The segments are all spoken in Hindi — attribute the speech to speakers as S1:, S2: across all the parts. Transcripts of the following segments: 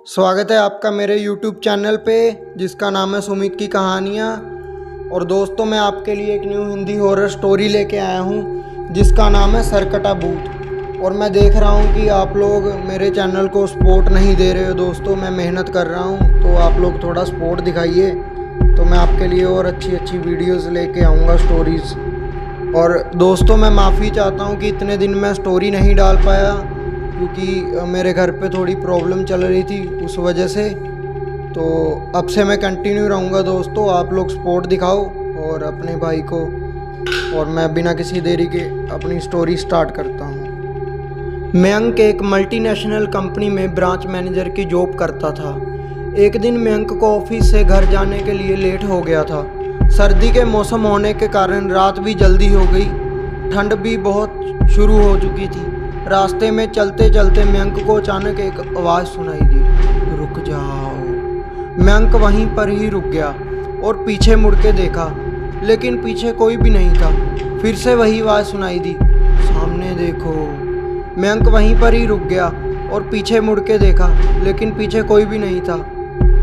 S1: स्वागत है आपका मेरे YouTube चैनल पे जिसका नाम है सुमित की कहानियाँ। और दोस्तों मैं आपके लिए एक न्यू हिंदी हॉरर स्टोरी लेके आया हूँ जिसका नाम है सरकटा भूत। और मैं देख रहा हूँ कि आप लोग मेरे चैनल को सपोर्ट नहीं दे रहे हो दोस्तों। मैं मेहनत कर रहा हूँ तो आप लोग थोड़ा सपोर्ट दिखाइए तो मैं आपके लिए और अच्छी वीडियोज़ लेके आऊँगा स्टोरीज़। और दोस्तों मैं माफ़ी चाहता हूँ कि इतने दिन मैं स्टोरी नहीं डाल पाया क्योंकि मेरे घर पे थोड़ी प्रॉब्लम चल रही थी उस वजह से। तो अब से मैं कंटिन्यू रहूँगा दोस्तों, आप लोग सपोर्ट दिखाओ और अपने भाई को। और मैं बिना किसी देरी के अपनी स्टोरी स्टार्ट करता हूँ। मयंक एक मल्टीनेशनल कंपनी में ब्रांच मैनेजर की जॉब करता था। एक दिन मयंक को ऑफिस से घर जाने के लिए लेट हो गया था। सर्दी के मौसम होने के कारण रात भी जल्दी हो गई, ठंड भी बहुत शुरू हो चुकी थी। रास्ते में चलते चलते मयंक को अचानक एक आवाज़ सुनाई दी, रुक जाओ। मयंक वहीं पर ही रुक गया और पीछे मुड़ के देखा, लेकिन पीछे कोई भी नहीं था। फिर से वही आवाज़ सुनाई दी, सामने देखो। मयंक वहीं पर ही रुक गया और पीछे मुड़ के देखा, लेकिन पीछे कोई भी नहीं था।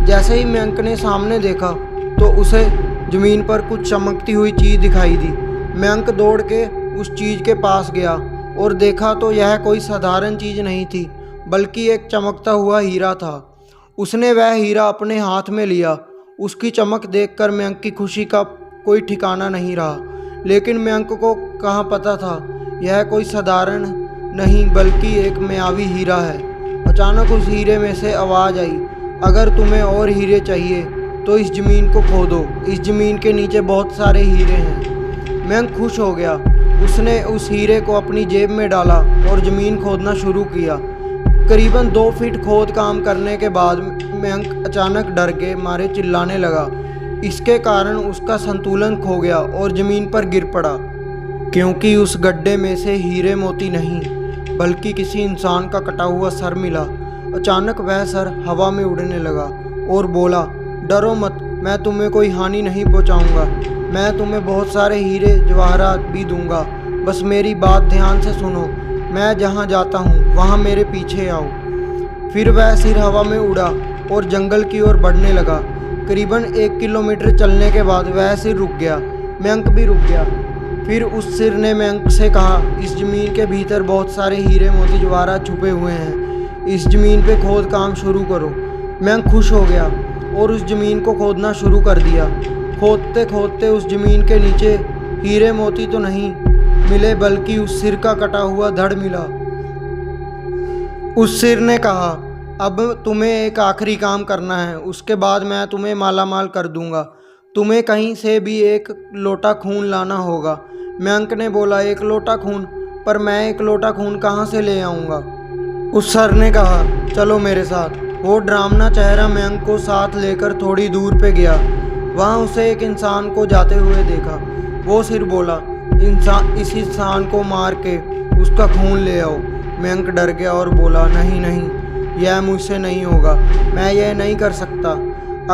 S1: जैसे ही मयंक ने सामने देखा तो उसे ज़मीन पर कुछ चमकती हुई चीज़ दिखाई दी। मयंक दौड़ के उस चीज़ के पास गया और देखा तो यह कोई साधारण चीज़ नहीं थी बल्कि एक चमकता हुआ हीरा था। उसने वह हीरा अपने हाथ में लिया। उसकी चमक देखकर मयंक की खुशी का कोई ठिकाना नहीं रहा। लेकिन मयंक को कहाँ पता था यह कोई साधारण नहीं बल्कि एक मायावी हीरा है। अचानक उस हीरे में से आवाज़ आई, अगर तुम्हें और हीरे चाहिए तो इस ज़मीन को खोदो, इस ज़मीन के नीचे बहुत सारे हीरे हैं। मयंक खुश हो गया। उसने उस हीरे को अपनी जेब में डाला और ज़मीन खोदना शुरू किया। करीबन 2 फीट खोद काम करने के बाद मयंक अचानक डर के मारे चिल्लाने लगा। इसके कारण उसका संतुलन खो गया और ज़मीन पर गिर पड़ा, क्योंकि उस गड्ढे में से हीरे मोती नहीं बल्कि किसी इंसान का कटा हुआ सर मिला। अचानक वह सर हवा में उड़ने लगा और बोला, डरो मत, मैं तुम्हें कोई हानि नहीं पहुंचाऊंगा। मैं तुम्हें बहुत सारे हीरे जवाहरात भी दूंगा, बस मेरी बात ध्यान से सुनो। मैं जहाँ जाता हूँ वहाँ मेरे पीछे आओ। फिर वह सिर हवा में उड़ा और जंगल की ओर बढ़ने लगा। करीबन 1 किलोमीटर चलने के बाद वह सिर रुक गया। मयंक भी रुक गया। फिर उस सिर ने मयंक से कहा, इस ज़मीन के भीतर बहुत सारे हीरे मोती जवाहरात छुपे हुए हैं। इस ज़मीन पे खोद काम शुरू करो। मयंक खुश हो गया और उस ज़मीन को खोदना शुरू कर दिया। खोदते खोदते उस ज़मीन के नीचे हीरे मोती तो नहीं मिले बल्कि उस सिर का कटा हुआ धड़ मिला। उस सिर ने कहा, अब तुम्हें एक आखिरी काम करना है, उसके बाद मैं तुम्हें माला माल कर दूंगा। तुम्हें कहीं से भी 1 लोटा खून लाना होगा। मयंक ने बोला, 1 लोटा खून? पर मैं 1 लोटा खून कहाँ से ले आऊँगा? उस सर ने कहा, चलो मेरे साथ। वो डरावना चेहरा मयंक को साथ लेकर थोड़ी दूर पे गया। वहाँ उसे एक इंसान को जाते हुए देखा। वो सिर बोला, इस इंसान को मार के उसका खून ले आओ। मयंक डर गया और बोला, नहीं, यह मुझसे नहीं होगा, मैं यह नहीं कर सकता।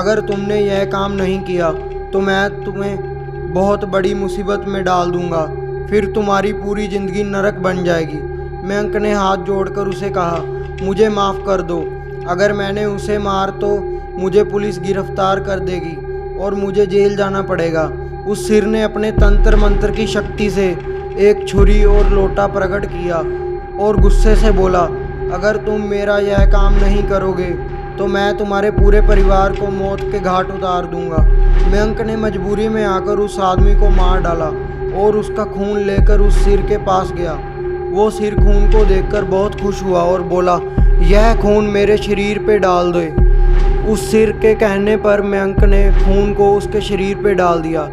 S1: अगर तुमने यह काम नहीं किया तो मैं तुम्हें बहुत बड़ी मुसीबत में डाल दूंगा, फिर तुम्हारी पूरी ज़िंदगी नरक बन जाएगी। मयंक ने हाथ जोड़कर उसे कहा, मुझे माफ़ कर दो। अगर मैंने उसे मार तो मुझे पुलिस गिरफ्तार कर देगी और मुझे जेल जाना पड़ेगा। उस सिर ने अपने तंत्र मंत्र की शक्ति से एक छुरी और लोटा प्रकट किया और गुस्से से बोला, अगर तुम मेरा यह काम नहीं करोगे तो मैं तुम्हारे पूरे परिवार को मौत के घाट उतार दूंगा। मयंक ने मजबूरी में आकर उस आदमी को मार डाला और उसका खून लेकर उस सिर के पास गया। वो सिर खून को देखकर बहुत खुश हुआ और बोला, यह खून मेरे शरीर पे डाल दे। उस सिर के कहने पर मयंक ने खून को उसके शरीर पे डाल दिया।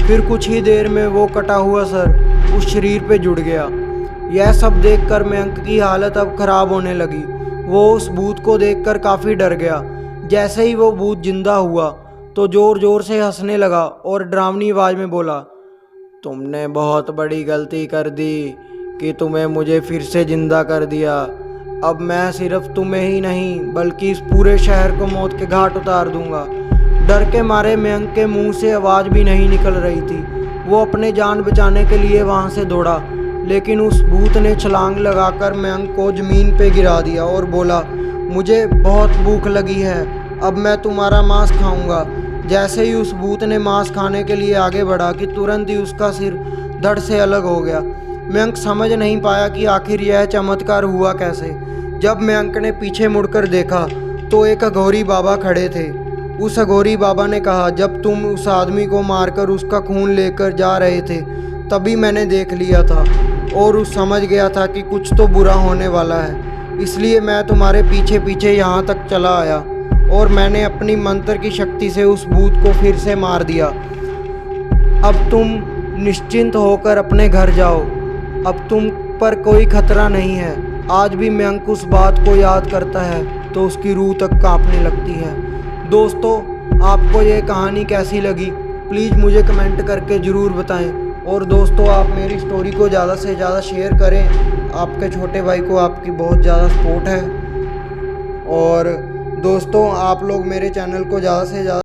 S1: फिर कुछ ही देर में वो कटा हुआ सर उस शरीर पे जुड़ गया। यह सब देखकर मयंक की हालत अब खराब होने लगी। वो उस भूत को देखकर काफ़ी डर गया। जैसे ही वो भूत जिंदा हुआ तो ज़ोर ज़ोर से हंसने लगा और डरावनी आवाज़ में बोला, तुमने बहुत बड़ी गलती कर दी कि तुम्हें मुझे फिर से जिंदा कर दिया। अब मैं सिर्फ तुम्हें ही नहीं बल्कि इस पूरे शहर को मौत के घाट उतार दूंगा। डर के मारे मयंक के मुंह से आवाज़ भी नहीं निकल रही थी। वो अपने जान बचाने के लिए वहां से दौड़ा, लेकिन उस भूत ने छलांग लगाकर मयंक को ज़मीन पे गिरा दिया और बोला, मुझे बहुत भूख लगी है, अब मैं तुम्हारा मांस खाऊंगा। जैसे ही उस भूत ने मांस खाने के लिए आगे बढ़ा कि तुरंत ही उसका सिर धड़ से अलग हो गया। मयंक समझ नहीं पाया कि आखिर यह चमत्कार हुआ कैसे। जब मयंक ने पीछे मुड़कर देखा तो एक अघोरी बाबा खड़े थे। उस अघोरी बाबा ने कहा, जब तुम उस आदमी को मारकर उसका खून लेकर जा रहे थे तभी मैंने देख लिया था और उस समझ गया था कि कुछ तो बुरा होने वाला है, इसलिए मैं तुम्हारे पीछे पीछे यहाँ तक चला आया और मैंने अपनी मंत्र की शक्ति से उस भूत को फिर से मार दिया। अब तुम निश्चिंत होकर अपने घर जाओ, अब तुम पर कोई खतरा नहीं है। आज भी मयंक उस बात को याद करता है तो उसकी रूह तक कांपने लगती है। दोस्तों, आपको ये कहानी कैसी लगी प्लीज़ मुझे कमेंट करके ज़रूर बताएं। और दोस्तों, आप मेरी स्टोरी को ज़्यादा से ज़्यादा शेयर करें। आपके छोटे भाई को आपकी बहुत ज़्यादा सपोर्ट है। और दोस्तों, आप लोग मेरे चैनल को ज़्यादा से ज़्यादा